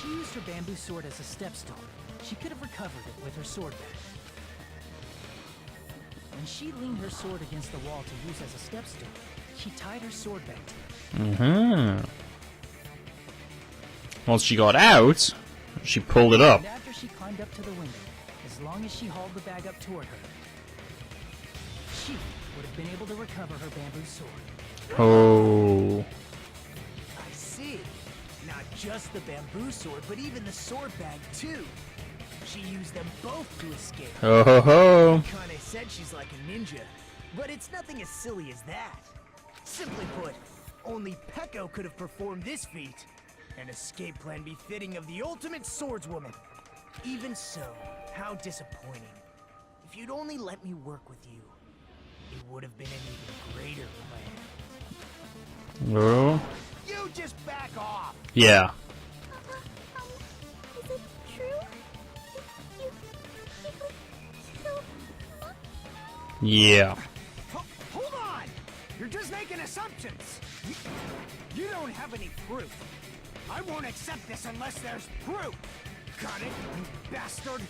she used her bamboo sword as a stepstone, she could have recovered it with her sword bag. When she leaned her sword against the wall to use as a stepstone, she tied her sword back to it. Mm-hmm. Once she got out, she pulled it up. And after she climbed up to the window, as long as she hauled the bag up toward her, she would have been able to recover her bamboo sword. Oh. I see. Not just the bamboo sword, but even the sword bag too. She used them both to escape. Ho ho ho. Kinda said she's like a ninja, but it's nothing as silly as that. Simply put, only Peko could have performed this feat. An escape plan befitting of the ultimate swordswoman. Even so, how disappointing. If you'd only let me work with you, it would have been an even greater plan. Oh. You just back off! Yeah. Is it true? You killed Yeah. Hold on! You're just making assumptions! You don't have any proof. I won't accept this unless there's proof! Got it, you bastard?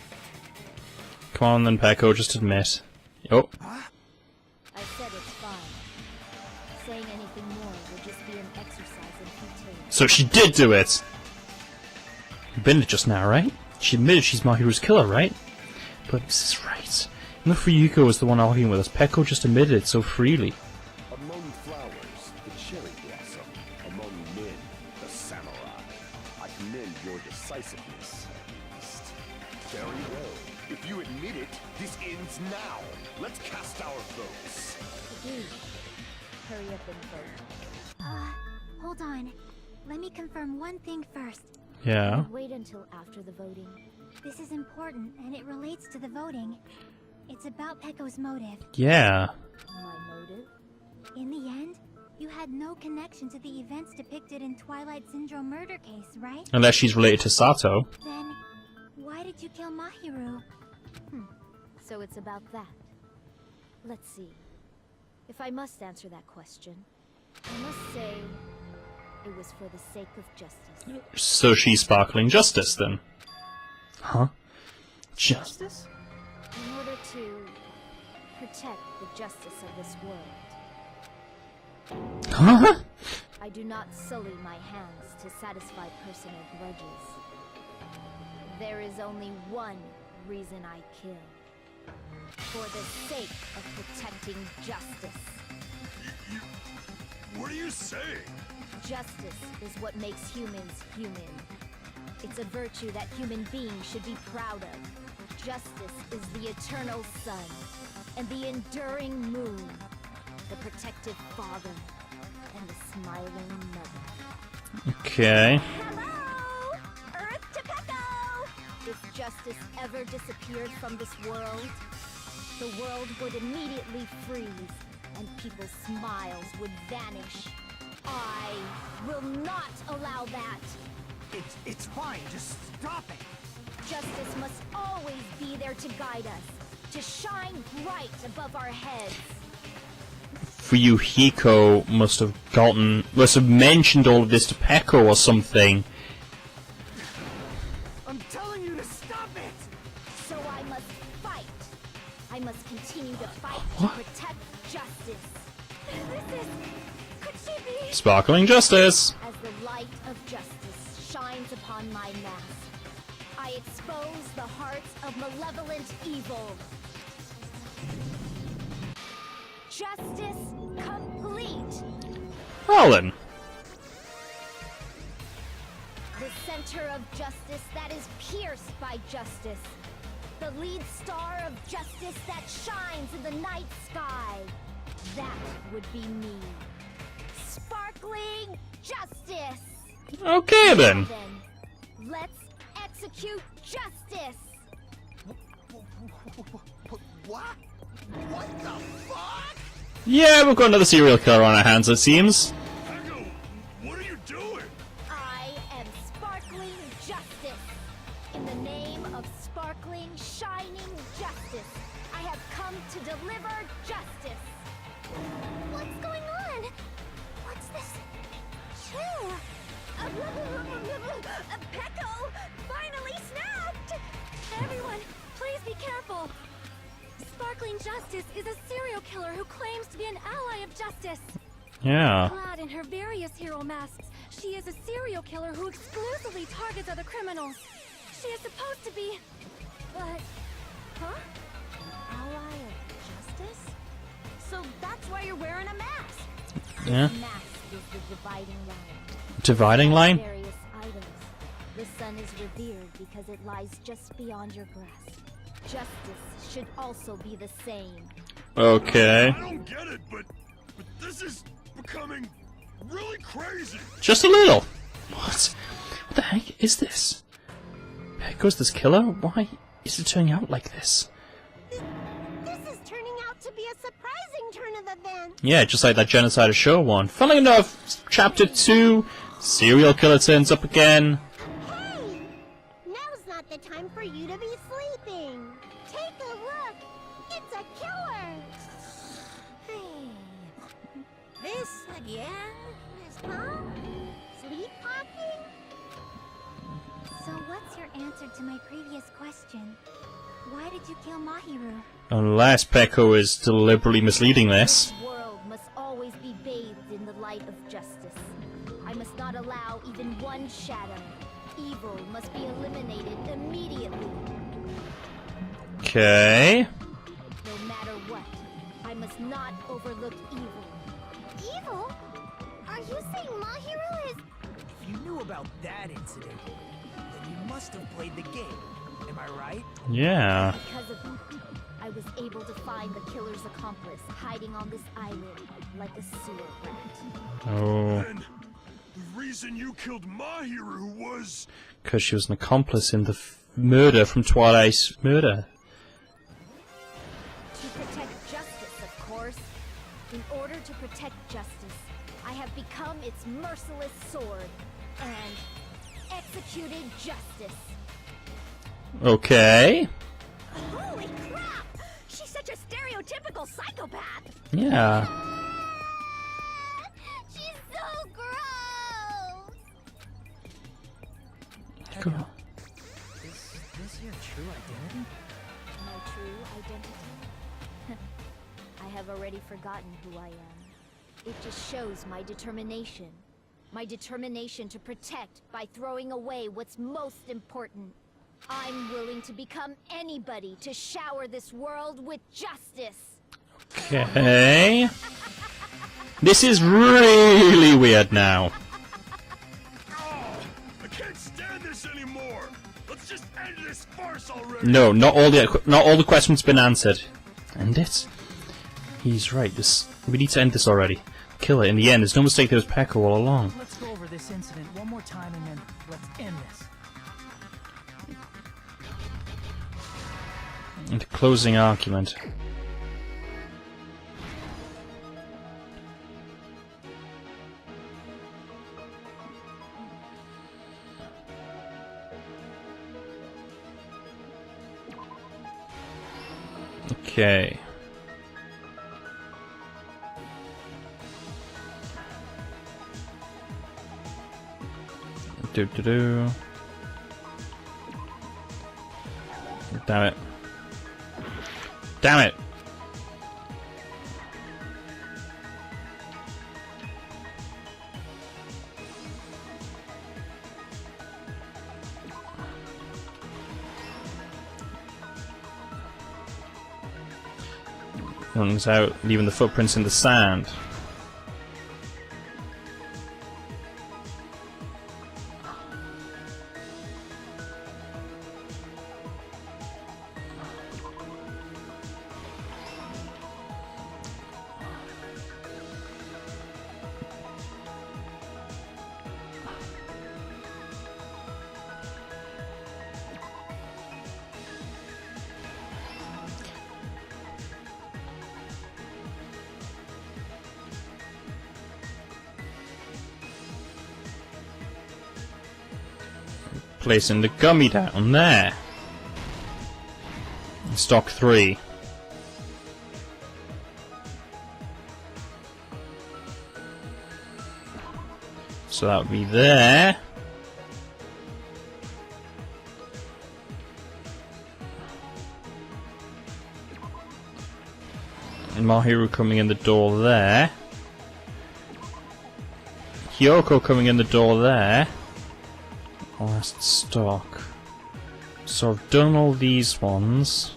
Come on then, Peko, just admit. Oh. I said it's fine. Saying anything more would just be an exercise in futility. So she did do it! You admitted just now, right? She admitted she's Mahiru's killer, right? But this is right. Enough for Yuko was the one arguing with us. Peko just admitted it so freely. Among flowers, the cherry blossom. Among men, the samurai. I commend your decisiveness, Beast. Very well. If you admit it, this ends now. Let's cast our votes. Agreed. Hurry up and vote. Hold on. Let me confirm one thing first. Yeah. Wait until after the voting. This is important, and it relates to the voting. It's about Peko's motive. Yeah. My motive? In the end, you had no connection to the events depicted in Twilight Syndrome murder case, right? Unless she's related to Sato. Then, why did you kill Mahiru? So it's about that. Let's see. If I must answer that question, I must say it was for the sake of justice. So she's sparkling justice then. Huh? Justice? In order to protect the justice of this world. Huh? I do not sully my hands to satisfy personal grudges. There is only one reason I kill. For the sake of protecting justice. What are you saying? Justice is what makes humans human. It's a virtue that human beings should be proud of. Justice is the eternal sun and the enduring moon, the protective father and the smiling mother. Okay. Hello! Earth to Peko! If justice ever disappeared from this world, the world would immediately freeze and people's smiles would vanish. I will not allow that. It's fine, just stop it. Justice must always be there to guide us, to shine bright above our heads. Fuyuhiko must have mentioned all of this to Peko or something. I'm telling you to stop it! So I must fight. I must continue to fight What? to protect justice. This is... could she be? Sparkling justice! As the light of justice shines upon my mask, I expose the hearts of malevolent evil. Justice complete! Well then. The center of justice that is pierced by justice. The lead star of justice that shines in the night sky. That would be me. Sparkling justice! Okay then. Then, let's execute justice! What? What the fuck? Yeah, we've got another serial killer on our hands, it seems. Peko, what are you doing? I am sparkling justice. In the name of sparkling, shining justice, I have come to deliver justice. What's going on? What's this chill? Pecco finally snapped! Everyone, please be careful. Sparkling Justice is a serial killer who claims to be an ally of justice. Yeah. Clad in her various hero masks, she is a serial killer who exclusively targets other criminals. She is supposed to be... But... Huh? Ally of justice? So that's why you're wearing a mask. Yeah. This mask is the dividing line. Dividing line? Various items. The sun is revered because it lies just beyond your grasp. Justice should also be the same. Okay. I don't get it, but this is becoming really crazy. Just a little. What? What the heck is this? Pecco's this killer? Why is it turning out like this? This is turning out to be a surprising turn of events. Yeah, just like that Genocide of Show one. Funnily enough, Chapter 2, serial killer turns up again. Hey! Now's not the time for you to be sleeping. Take a look. It's a killer. Hey. This again? Huh? Sleepwalking? So what's your answer to my previous question? Why did you kill Mahiru? Unless Pecco is deliberately misleading this. The world must always be bathed in the light of justice. I must not allow even one shadow. Evil must be eliminated immediately. Okay. No matter what, I must not overlook evil. Evil? Are you saying Mahiru is... If you knew about that incident, then you must have played the game. Am I right? Yeah. Because of him, I was able to find the killer's accomplice hiding on this island like a sewer rat. Oh. And the reason you killed Mahiru was... Because she was an accomplice in the murder from Twilight's murder. To protect justice, of course. In order to protect justice, I have become its merciless sword and executed justice. Okay. Holy crap! She's such a stereotypical psychopath! Yeah. She's so gross! Cool. Is this your true identity? My true identity? I have already forgotten who I am. It just shows my determination. My determination to protect by throwing away what's most important. I'm willing to become anybody to shower this world with justice. Okay. This is really weird now. Oh, I can't stand this anymore. Let's just end this farce already. No, not all the questions been answered. End it. He's right. We need to end this already. Kill it. In the end, there's no mistake. There was Pecco all along. Let's go over this incident one more time and then let's end this. And the closing argument. Okay. Do. Damn it. Damn it! Runs out, leaving the footprints in the sand. Placing the gummy down there. Stock 3. So that would be there. Mahiru coming in the door there. Hyoko coming in the door there. Last stock. So I've done all these ones.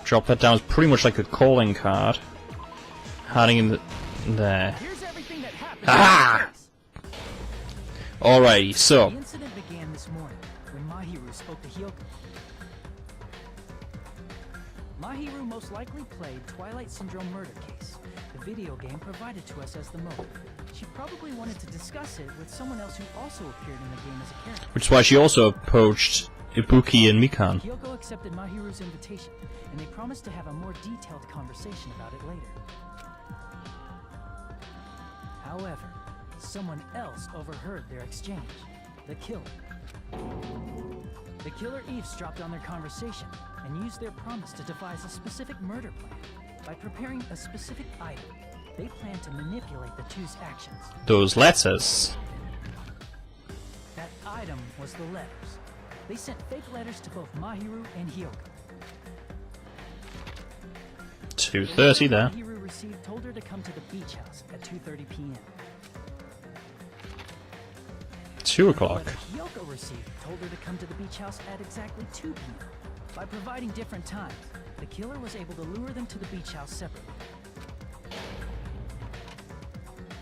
Drop that down. It's pretty much like a calling card. Hiding in the there. Here's everything that happened. Ah! Alrighty, so The incident began this morning when Mahiru spoke to Hyoko. Mahiru most likely played Twilight Syndrome murder case, the video game provided to us as the motive. She probably wanted to discuss it with someone else who also appeared in the game as a character. which is why she also approached Ibuki and Mikan. Hyoko accepted Mahiru's invitation, and they promised to have a more detailed conversation about it later. However, someone else overheard their exchange. The killer. The killer eavesdropped on their conversation and used their promise to devise a specific murder plan. By preparing a specific item, they planned to manipulate the two's actions. Those letters. That item was the letters. They sent fake letters to both Mahiru and Hyoko. 2:30 there. Mahiru received told her to come to the beach house at 2:30 p.m. 2 o'clock. Letter Hyoko received told her to come to the beach house at exactly 2 p.m. By providing different times, the killer was able to lure them to the beach house separately.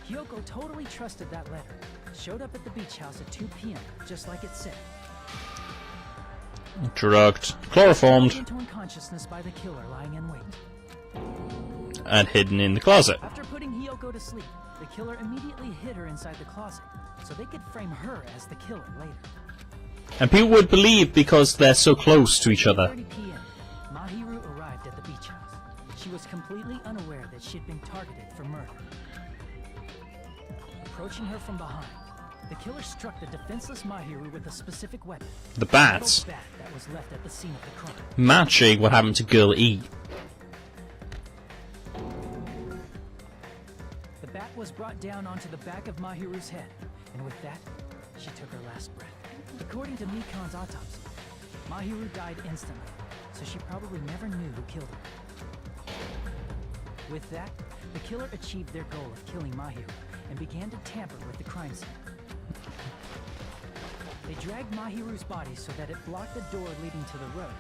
Hyoko totally trusted that letter, showed up at the beach house at 2 p.m., just like it said. Drugged, chloroformed, Into unconsciousness by the killer lying in wait. and hidden in the closet. After putting Hyoko to sleep, the killer immediately hid her inside the closet, so they could frame her as the killer later. And people would believe because they're so close to each other. 3:30 p.m., Mahiru arrived at the beach house. She was completely unaware that she'd been targeted for murder. Approaching her from behind, the killer struck the defenseless Mahiru with a specific weapon. The A bats. metal bat that was left at the scene of the crime. Matching what happened to Girl E. The bat was brought down onto the back of Mahiru's head, and with that, she took her last breath. According to Mikan's autopsy, Mahiru died instantly, so she probably never knew who killed her. With that, the killer achieved their goal of killing Mahiru and began to tamper with the crime scene. They dragged Mahiru's body so that it blocked the door leading to the road.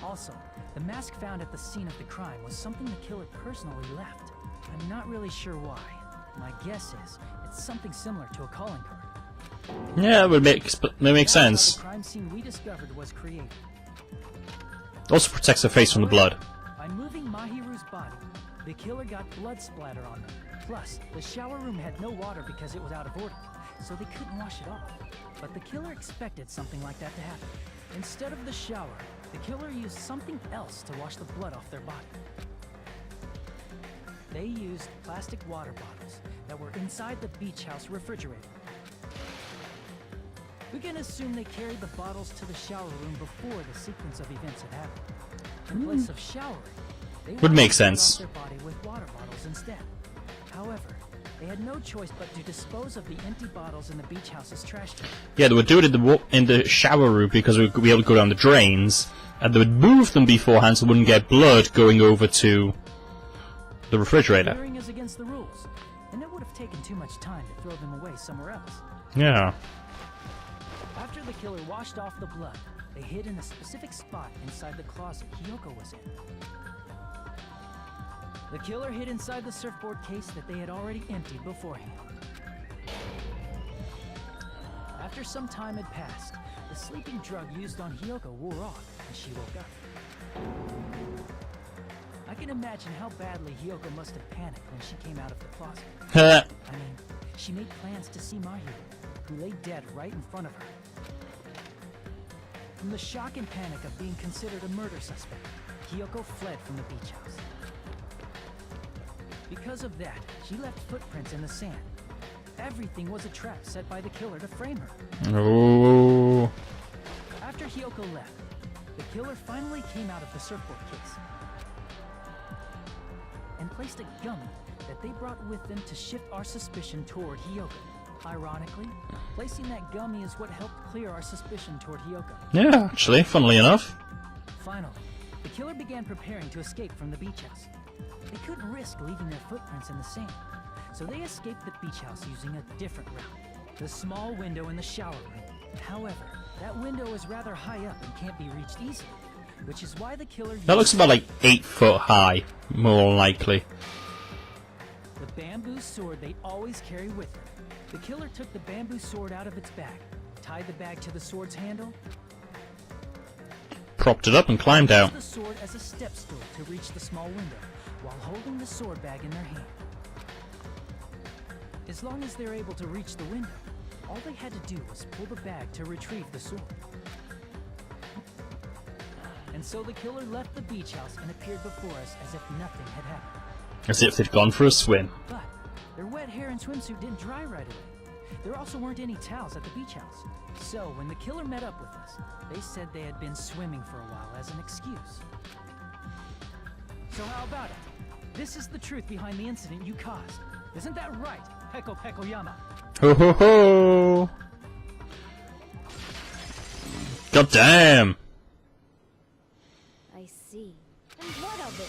Also, the mask found at the scene of the crime was something the killer personally left. I'm not really sure why. My guess is it's something similar to a calling card. Yeah, that makes That's how sense. the crime scene we discovered was created. Also protects her face from the blood. By moving Mahiru's body, the killer got blood splatter on them. Plus, the shower room had no water because it was out of order, so they couldn't wash it off. But the killer expected something like that to happen. Instead of the shower, the killer used something else to wash the blood off their body. They used plastic water bottles that were inside the beach house refrigerator. We can assume they carried the bottles to the shower room before the sequence of events had happened. In place of showering, they Would make washed sense. their body with water bottles instead. However, they had no choice but to dispose of the empty bottles in the beach house's trash can. Yeah, they would do it in the shower room because we would be able to go down the drains, and they would move them beforehand so they wouldn't get blood going over to the refrigerator. Clearing is against the rules, and it would have taken too much time to throw them away somewhere else. Yeah. After the killer washed off the blood, they hid in a specific spot inside the closet Hyoko was in. The killer hid inside the surfboard case that they had already emptied beforehand. After some time had passed, the sleeping drug used on Hyoko wore off and she woke up. I can imagine how badly Hyoko must have panicked when she came out of the closet. I mean, she made plans to see Mahiru, who lay dead right in front of her. From the shock and panic of being considered a murder suspect, Hyoko fled from the beach house. Because of that, she left footprints in the sand. Everything was a trap set by the killer to frame her. Oh. After Hyoko left, the killer finally came out of the surfboard case and placed a gummy that they brought with them to shift our suspicion toward Hyoka. Ironically, placing that gummy is what helped clear our suspicion toward Hyoka. Yeah, actually, funnily enough. Finally, the killer began preparing to escape from the beach house. They couldn't risk leaving their footprints in the sand, so they escaped the beach house using a different route, the small window in the shower room. However, that window is rather high up and can't be reached easily, which is why the killer That looks about like 8 foot high, more likely. the bamboo sword they always carry with them. The killer took the bamboo sword out of its bag, tied the bag to the sword's handle, Propped it up and climbed out. used the sword as a step stool to reach the small window, while holding the sword bag in their hand. As long as they're able to reach the window, all they had to do was pull the bag to retrieve the sword. And so the killer left the beach house and appeared before us as if nothing had happened. As if they'd gone for a swim. But their wet hair and swimsuit didn't dry right away. There also weren't any towels at the beach house. So when the killer met up with us, they said they had been swimming for a while as an excuse. So how about it? This is the truth behind the incident you caused. Isn't that right, Peko Pekoyama? Ho ho ho! God damn! I see. And what of it?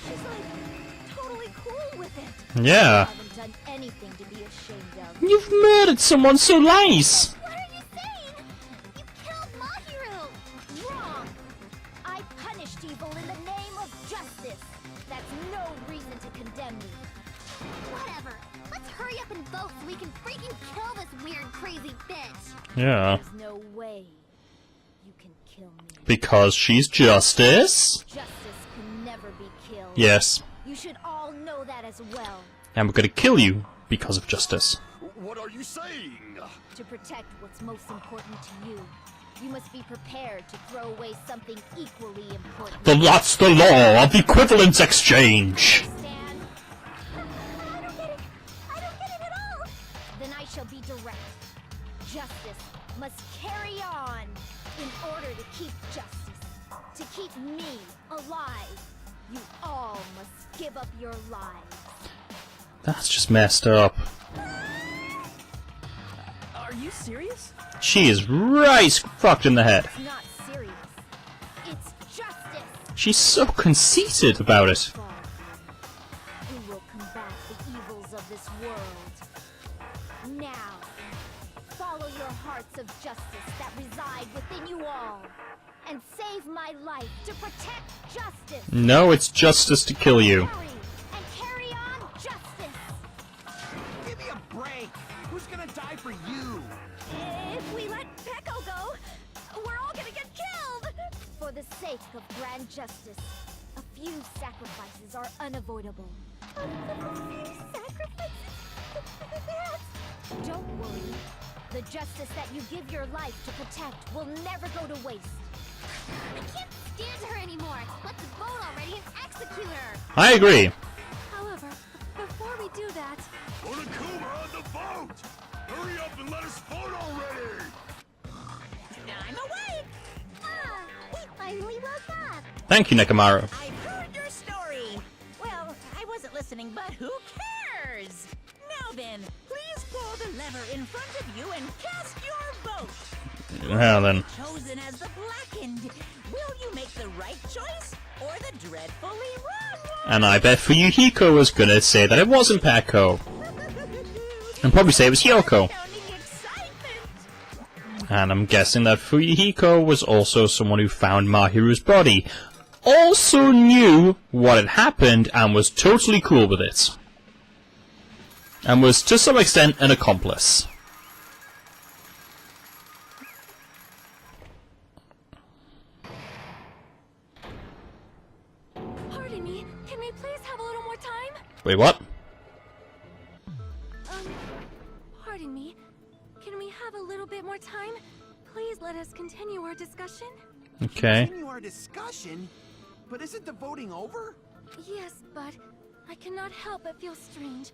She's like totally cool with it. Yeah. I haven't done anything to be ashamed of. You've murdered someone so nice! What are you saying? You killed Mahiru! Wrong! I punished evil in the name of justice. That's no reason to condemn me. Whatever. Let's hurry up and vote so we can freaking kill this weird, crazy bitch. Yeah. There's no way you can kill me. Because she's justice? Justice can never be killed. Yes. You should all know that as well. And we're gonna kill you because of justice. What are you saying? To protect what's most important to you, you must be prepared to throw away something equally important. That's the law of equivalence exchange! Understand? I don't get it. I don't get it at all. Then I shall be direct. Justice must carry on. In order to keep justice, to keep me alive, you all must give up your lives. That's just messed up. Are you serious? She is right fucked in the head. It's not serious. It's justice. She's so conceited about it. Who will combat the evils of this world? Now, follow your hearts of justice that reside within you all, and save my life to protect justice. No, it's justice to kill you. Hurry and carry on justice. Give me a break. Who's gonna die for you? If we let Peko go, we're all gonna get killed. For the sake of grand justice, a few sacrifices are unavoidable. A few sacrifices? Don't worry. The justice that you give your life to protect will never go to waste. I can't stand her anymore. Let's vote already and execute her. I agree. However, before we do that, Onakuma on the vote! Hurry up and let us vote already! I'm awake. We finally woke up. Thank you, Nekomaru. I've heard your story. Well, I wasn't listening, but who cares? Now then, please pull the lever in front of you and cast your vote. Well then. Chosen as the blackened. Will you make the right choice or the dreadfully wrong one? And I bet Fuyuhiko was gonna say that it wasn't Peko. And probably say it was Hyoko. Sounding excitement. And I'm guessing that Fuyuhiko was also someone who found Mahiru's body. Also knew what had happened and was totally cool with it. And was to some extent an accomplice. Pardon me. Can we please have a little more time? Wait, what? Pardon me. Can we have a little bit more time? Please let us continue our discussion. Okay. Continue our discussion? But isn't the voting over? Yes, but I cannot help but feel strange.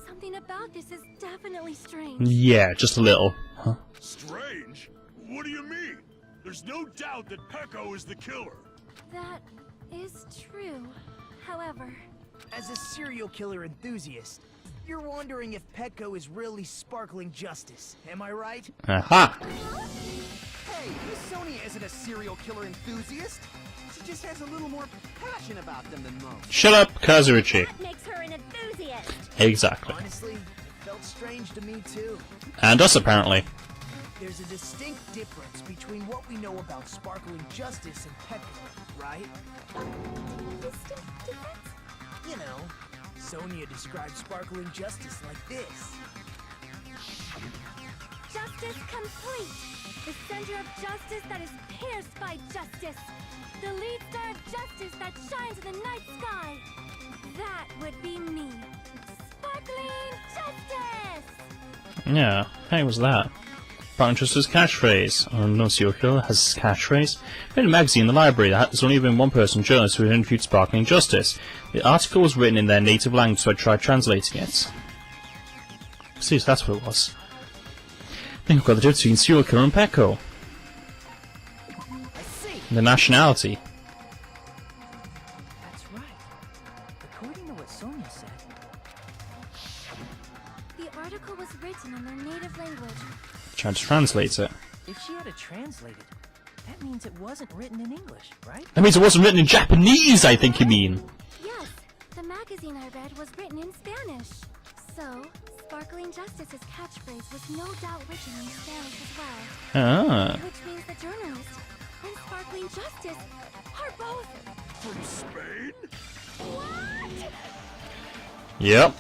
Something about this is definitely strange. Yeah, just a little. Huh? Strange? What do you mean? There's no doubt that Peko is the killer. That is true. However, As a serial killer enthusiast, you're wondering if Petco is really sparkling justice, am I right? Aha! Hey, Miss Sonia isn't a serial killer enthusiast. She just has a little more passion about them than most. Shut up, Kazuichi. That makes her an enthusiast. Exactly. Honestly, it felt strange to me too. And us, apparently. There's a distinct difference between what we know about sparkling justice and Petco, right? Distinct difference? You know, Sonia describes sparkling justice like this. Justice complete. The center of justice that is pierced by justice. The lead star of justice that shines in the night sky. That would be me. Sparkling justice! Yeah, how was that? Sparkling Justice catchphrase. No serial killer has his catchphrase. In a magazine in the library, there's only been one person, journalist, who interviewed Sparkling Justice. The article was written in their native language, so I tried translating it. See, so that's what it was. I think I've got the difference between serial killer and Petco. I see. The nationality. That's right. According to what Sonia said, The article was written in their native language. Tried to translate it. if she had it translated, that means it wasn't written in English, right? That means it wasn't written in Japanese, I think you mean. Yes, the magazine I read was written in Spanish. So, Sparkling Justice's catchphrase was no doubt written in Spanish as well. Ah. Which means the journalist and Sparkling Justice are both... From Spain? What? Yep.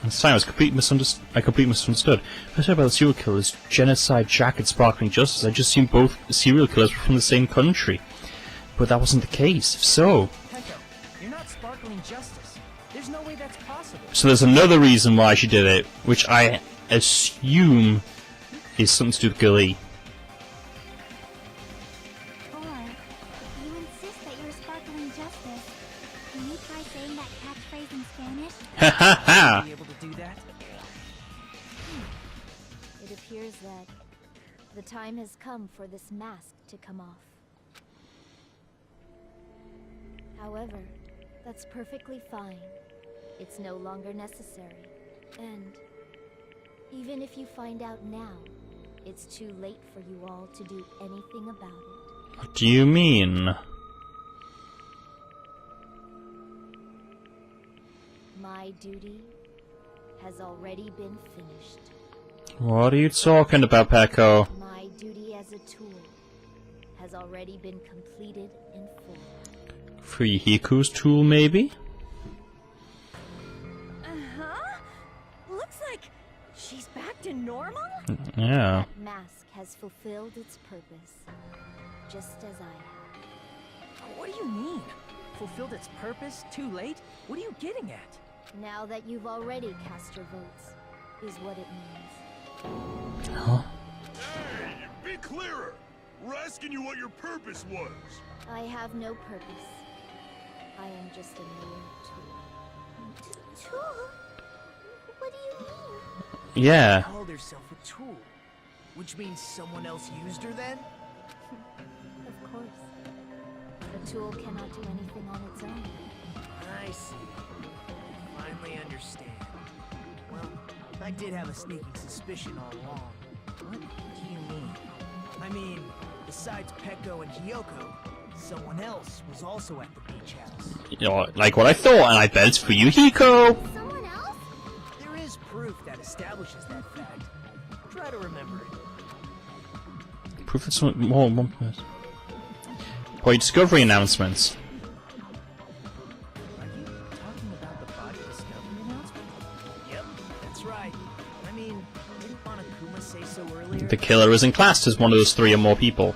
This time I completely misunderstood. I said about the serial killers, Genocide Jack and Sparkling Justice, I just assumed both serial killers were from the same country. But that wasn't the case. So Petco, you're not Sparkling Justice. There's no way that's possible. there's another reason why she did it, which I assume is something to do with Gully. Or, if you insist that you're Sparkling Justice, can you try saying that catchphrase in Spanish? Ha ha ha! Be able to do that? It appears that the time has come for this mask to come off. However, that's perfectly fine. It's no longer necessary. And even if you find out now, it's too late for you all to do anything about it. What do you mean? My duty has already been finished. What are you talking about, Petco? My duty as a tool has already been completed in full. Hiku's tool, maybe? Uh-huh. Looks like she's back to normal? Yeah. That mask has fulfilled its purpose, just as I have. What do you mean? Fulfilled its purpose? Too late? What are you getting at? Now that you've already cast your votes, is what it means. Huh? Hey, be clearer! We're asking you what your purpose was. I have no purpose. I am just a mere tool. Tool? What do you mean? Yeah. Called herself a tool, which means someone else used her then? Of course. A tool cannot do anything on its own. I see. Finally understand. Well, I did have a sneaking suspicion all along. What do you mean? I mean, besides Petco and Hiyoko, someone else was also at the beach house. You know, like what I thought, and I bet it's for you, Hiko! Someone else? There is proof that establishes that fact. Try to remember it. Proof that someone more one person. Point discovery announcements. Are you talking about the body discovery announcement? Yep, that's right. I mean, didn't Monokuma say so earlier? The killer isn't classed as one of those 3 or more people.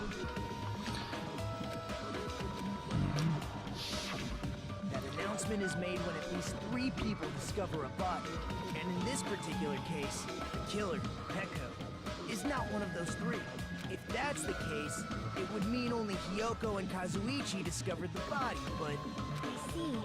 That announcement is made when at least 3 people discover a body. And in this particular case, the killer, Petco, is not one of those 3. If that's the case, it would mean only Hiyoko and Kazuichi discovered the body, but... I see.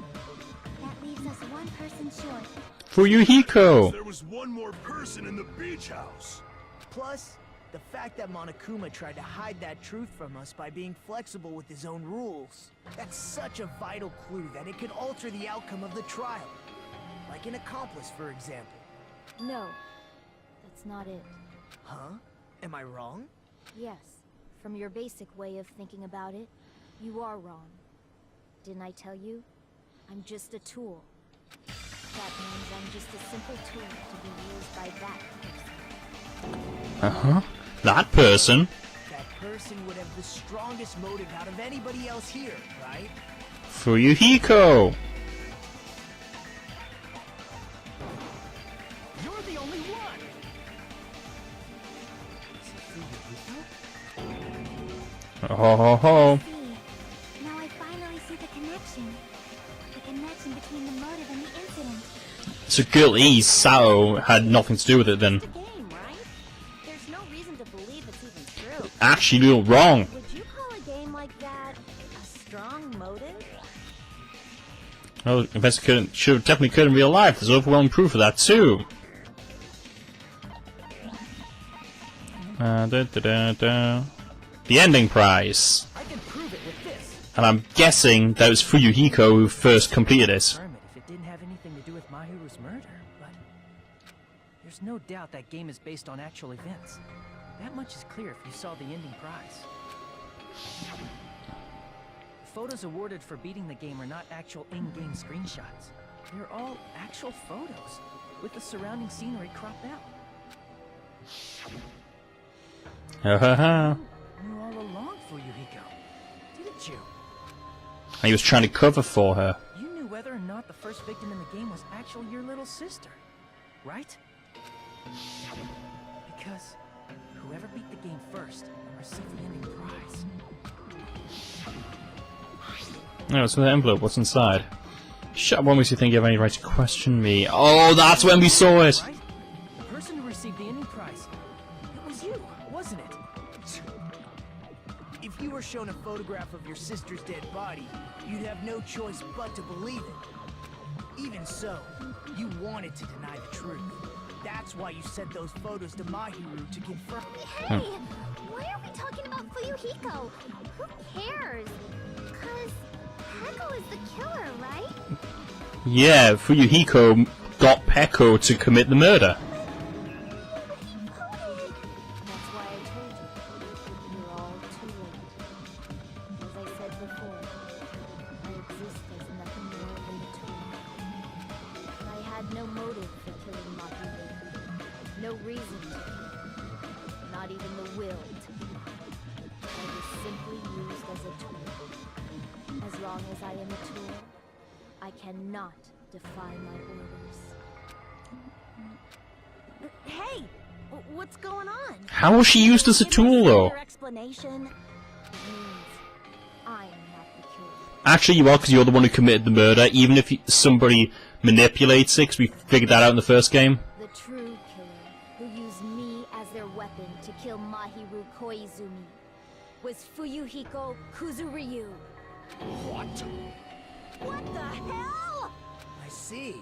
That leaves us one person short. For you, Hiko! There was one more person in the beach house. Plus, The fact that Monokuma tried to hide that truth from us by being flexible with his own rules, that's such a vital clue that it could alter the outcome of the trial. Like an accomplice, for example. No, that's not it. Huh? Am I wrong? Yes, from your basic way of thinking about it, you are wrong. Didn't I tell you? I'm just a tool. That means I'm just a simple tool to be used by that person. Uh-huh. That person. That person would have the strongest motive out of anybody else here, right? Fuyuhiko. You're the only one! Ho ho ho. See, now I finally see the connection. The connection between the motive and the incident. So girl E, Sao, had nothing to do with it then. It's a game, right? There's no reason to believe it's even true. Actually, you're wrong. Would you call a game like that a strong motive? Well, Investor couldn't, should definitely could in real life. There's overwhelming proof of that too. The ending prize. I can prove it with this. And I'm guessing that was Fuyuhiko who first completed it. Confirm it if it didn't have anything to do with Mahiru's murder, but there's no doubt that game is based on actual events. That much is clear if you saw the ending prize. The photos awarded for beating the game are not actual in-game screenshots. They're all actual photos, with the surrounding scenery cropped out. Ha ha ha. You knew all along, Fuyuhiko, didn't you? And he was trying to cover for her. You knew whether or not the first victim in the game was actually your little sister, right? Because whoever beat the game first received the ending prize. Oh, it's an envelope. What's inside? Shut up, what makes you think you have any right to question me? Oh, that's when we saw it! Right? The person who received the ending prize, it was you, wasn't it? If you were shown a photograph of your sister's dead body, you'd have no choice but to believe it. Even so, you wanted to deny the truth. That's why you sent those photos to Mahiru to confirm. Hey, why are we talking about Fuyuhiko? Who cares? Cause Peko is the killer, right? Yeah, Fuyuhiko got Peko to commit the murder. That's why I told you. You're all too late. As I said before, I exist as nothing more than a tool. I had no motive for killing Mahiru. No reason to kill. Not even the will to kill. I was simply used as a tool. As long as I am a tool, I cannot defy my orders. Hey! What's going on? How was she used as a tool, though? Your explanation means I'm not the killer. Actually, you are, because you're the one who committed the murder, even if somebody manipulates it, because we figured that out in the first game. The true killer, who used me as their weapon to kill Mahiru Koizumi, was Fuyuhiko Kuzuryu. What? What the hell? I see.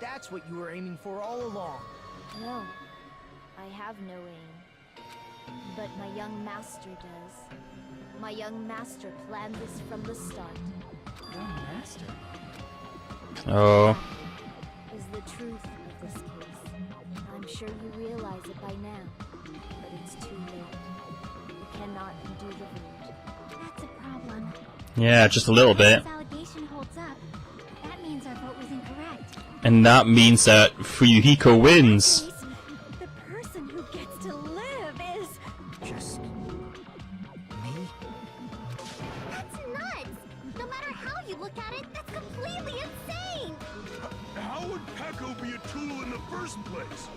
That's what you were aiming for all along. No, I have no aim. But my young master does. My young master planned this from the start. Young master. Oh. Is the truth of this case. I'm sure you realize it by now, but it's too late. You cannot undo the vote. That's a problem. Yeah, just a little bit. This allegation holds up. That means our vote was incorrect. And that means that Fuyuhiko wins. The person who gets to live is... Just... me? That's nuts! No matter how you look at it, that's completely insane! How would Peko be a tool in the first place?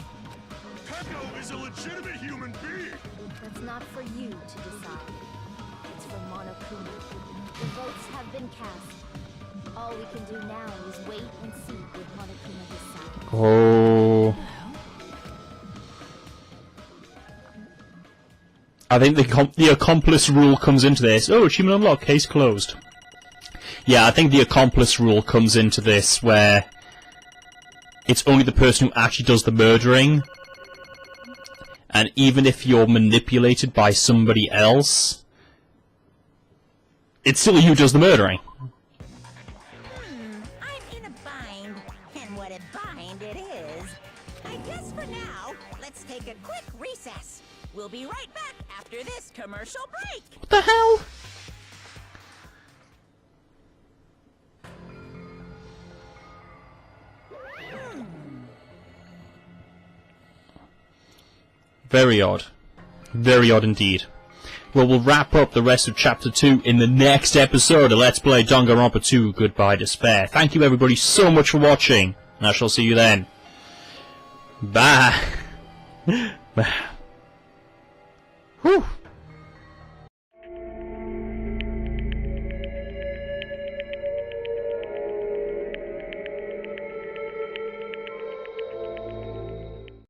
Peko is a legitimate human being! That's not for you to decide. It's for Monokuma. The votes have been cast. All we can do now is wait and see what Monokuma decides. Oh. I think the accomplice rule comes into this. Oh, achievement unlocked, case closed. Yeah, I think the accomplice rule comes into this where it's only the person who actually does the murdering. and even if you're manipulated by somebody else, it's still you who does the murdering. I'm in a bind, and what a bind it is. I guess for now, let's take a quick recess. We'll be right back after this commercial break. What the hell? Very odd. Very odd indeed. Well, we'll wrap up the rest of Chapter 2 in the next episode of Let's Play Danganronpa 2 Goodbye Despair. Thank you everybody so much for watching, and I shall see you then. Bye. Bye.